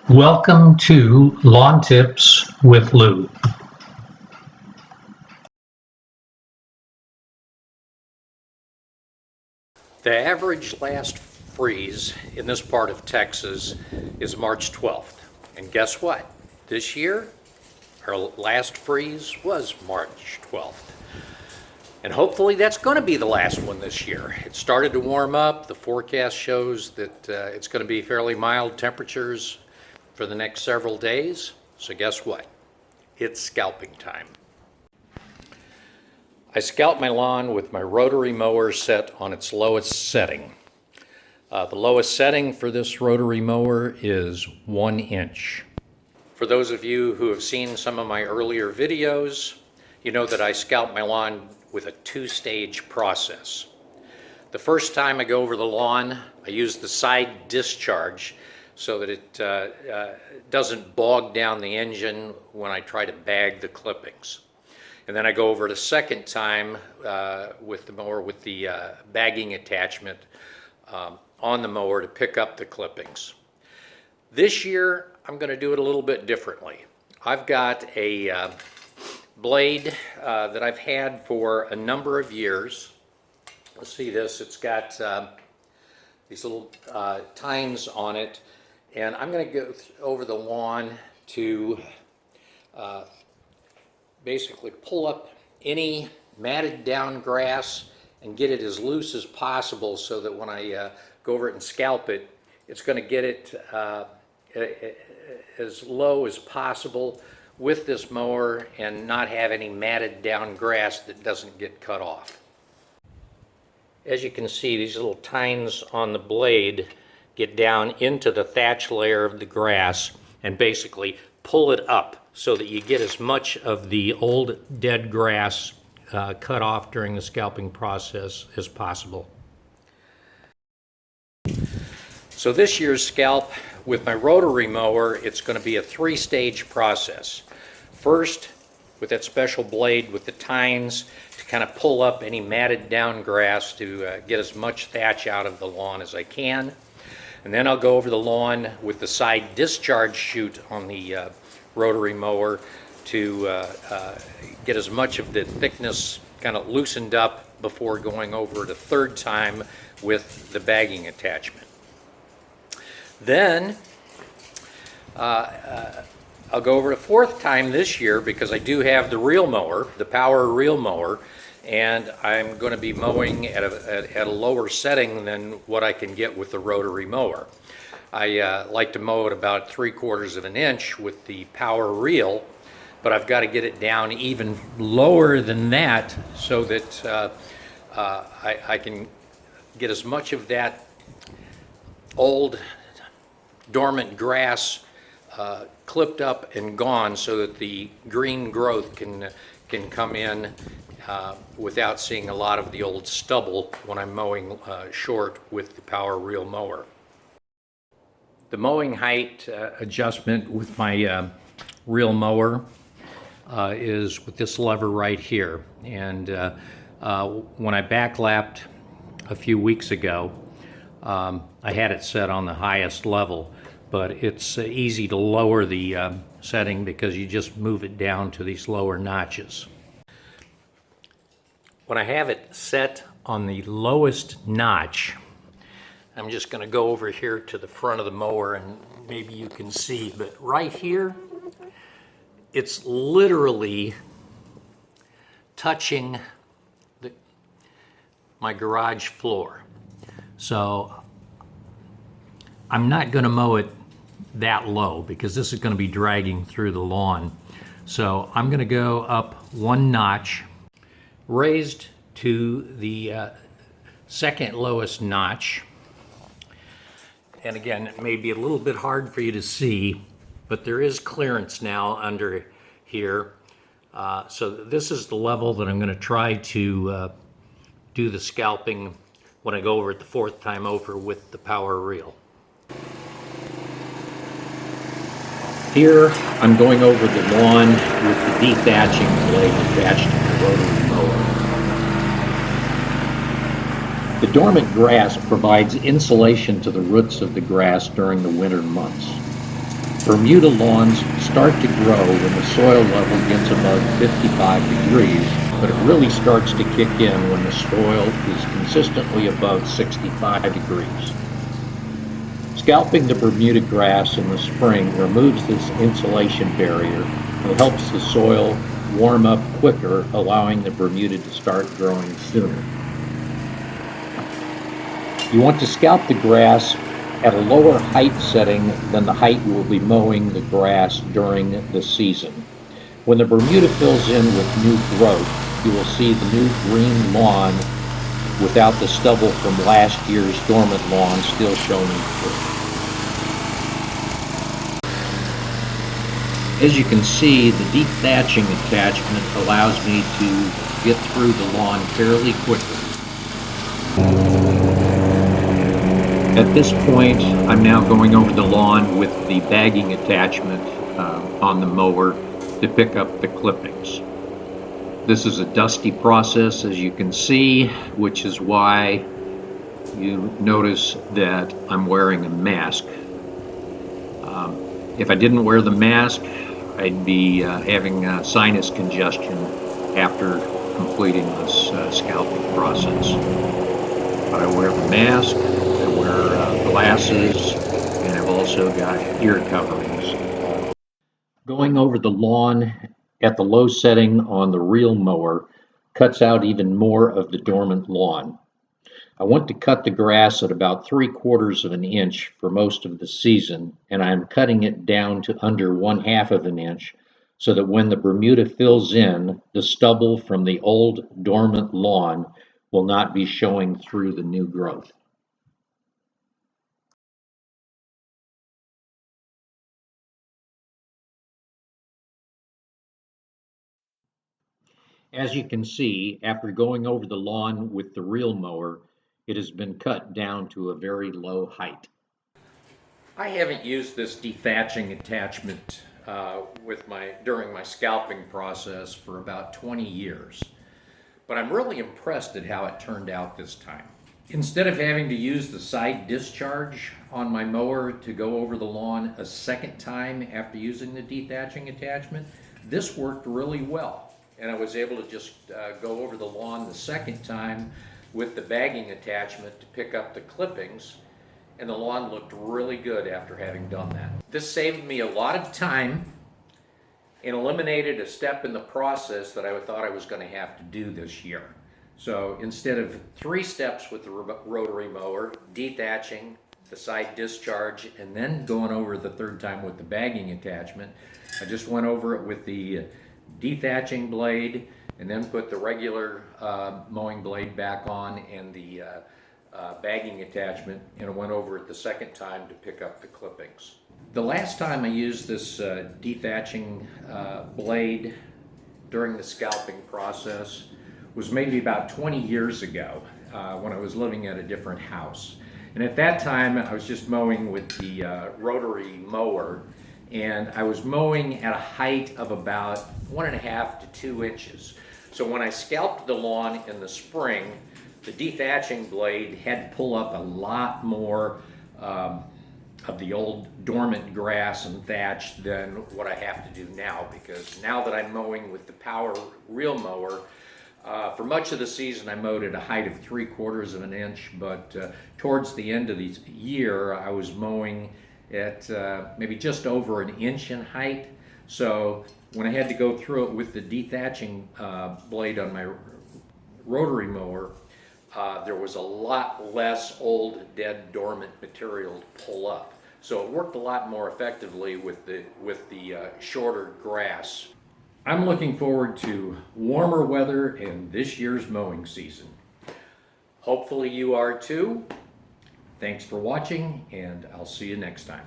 Welcome to Lawn Tips with Lou. The average last freeze in this part of Texas is March 12th. And guess what? This year, our last freeze was March 12th. And hopefully that's going to be the last one this year. It started to warm up. The forecast shows that it's going to be fairly mild temperatures for the next several days. So guess what? It's scalping time. I scalp my lawn with my rotary mower set on its lowest setting. The lowest setting for this rotary mower is 1 inch. For those of you who have seen some of my earlier videos, you know that I scalp my lawn with a two-stage process. The first time I go over the lawn, I use the side discharge so that it doesn't bog down the engine when I try to bag the clippings. And then I go over it a second time with the mower with the bagging attachment on the mower to pick up the clippings. This year, I'm going to do it a little bit differently. I've got a blade that I've had for a number of years. Let's see this. It's got these little tines on it. And I'm going to go over the lawn to basically pull up any matted down grass and get it as loose as possible so that when I go over it and scalp it, it's going to get it as low as possible with this mower and not have any matted down grass that doesn't get cut off. As you can see, these little tines on the blade get down into the thatch layer of the grass and basically pull it up so that you get as much of the old dead grass cut off during the scalping process as possible. So this year's scalp with my rotary mower, it's going to be a three-stage process. First, with that special blade with the tines to kind of pull up any matted down grass to get as much thatch out of the lawn as I can. And then I'll go over the lawn with the side discharge chute on the rotary mower to get as much of the thickness kind of loosened up before going over it a third time with the bagging attachment. Then I'll go over it a fourth time this year because I do have the reel mower, the power reel mower, and I'm going to be mowing at a lower setting than what I can get with the rotary mower. I like to mow at about 3/4 of an inch with the power reel, but I've got to get it down even lower than that so that I can get as much of that old dormant grass clipped up and gone so that the green growth can come in without seeing a lot of the old stubble when I'm mowing short with the power reel mower. The mowing height adjustment with my reel mower is with this lever right here. And when I backlapped a few weeks ago, I had it set on the highest level, but it's easy to lower the setting because you just move it down to these lower notches. When I have it set on the lowest notch, I'm just going to go over here to the front of the mower and maybe you can see, but right here, it's literally touching my garage floor. So I'm not going to mow it that low because this is going to be dragging through the lawn. So I'm going to go up one notch, raised to the second lowest notch. And again, it may be a little bit hard for you to see, but there is clearance now under here. So this is the level that I'm going to try to do the scalping when I go over it the fourth time over with the power reel. Here, I'm going over the lawn with the dethatching blade attached to the rotary mower. The dormant grass provides insulation to the roots of the grass during the winter months. Bermuda lawns start to grow when the soil level gets above 55 degrees, but it really starts to kick in when the soil is consistently above 65 degrees. Scalping the Bermuda grass in the spring removes this insulation barrier and helps the soil warm up quicker, allowing the Bermuda to start growing sooner. You want to scalp the grass at a lower height setting than the height you will be mowing the grass during the season. When the Bermuda fills in with new growth, you will see the new green lawn without the stubble from last year's dormant lawn still showing through. As you can see, the deep thatching attachment allows me to get through the lawn fairly quickly. At this point, I'm now going over the lawn with the bagging attachment on the mower to pick up the clippings. This is a dusty process, as you can see, which is why you notice that I'm wearing a mask. If I didn't wear the mask, I'd be having sinus congestion after completing this scalping process. But I wear the mask, I wear glasses, and I've also got ear coverings. Going over the lawn at the low setting on the reel mower cuts out even more of the dormant lawn. I want to cut the grass at about 3/4 of an inch for most of the season, and I'm cutting it down to under 1/2 of an inch so that when the Bermuda fills in, the stubble from the old dormant lawn will not be showing through the new growth. As you can see, after going over the lawn with the reel mower, it has been cut down to a very low height. I haven't used this dethatching attachment during my scalping process for about 20 years, but I'm really impressed at how it turned out this time. Instead of having to use the side discharge on my mower to go over the lawn a second time after using the dethatching attachment, this worked really well. And I was able to just go over the lawn the second time with the bagging attachment to pick up the clippings, and the lawn looked really good after having done that. This saved me a lot of time and eliminated a step in the process that I thought I was going to have to do this year. So instead of 3 steps with the rotary mower, dethatching, the side discharge, and then going over the 3rd time with the bagging attachment, I just went over it with the dethatching blade and then put the regular mowing blade back on and the bagging attachment, and I went over it the 2nd time to pick up the clippings. The last time I used this dethatching blade during the scalping process was maybe about 20 years ago when I was living at a different house. And at that time I was just mowing with the rotary mower, and I was mowing at a height of about 1.5 to 2 inches. So when I scalped the lawn in the spring, the dethatching blade had to pull up a lot more of the old dormant grass and thatch than what I have to do now, because now that I'm mowing with the power reel mower, for much of the season I mowed at a height of 3/4 of an inch, but towards the end of the year I was mowing at maybe just over an inch in height. So when I had to go through it with the dethatching blade on my rotary mower, there was a lot less old, dead, dormant material to pull up. So it worked a lot more effectively with the shorter grass. I'm looking forward to warmer weather in this year's mowing season. Hopefully you are too. Thanks for watching, and I'll see you next time.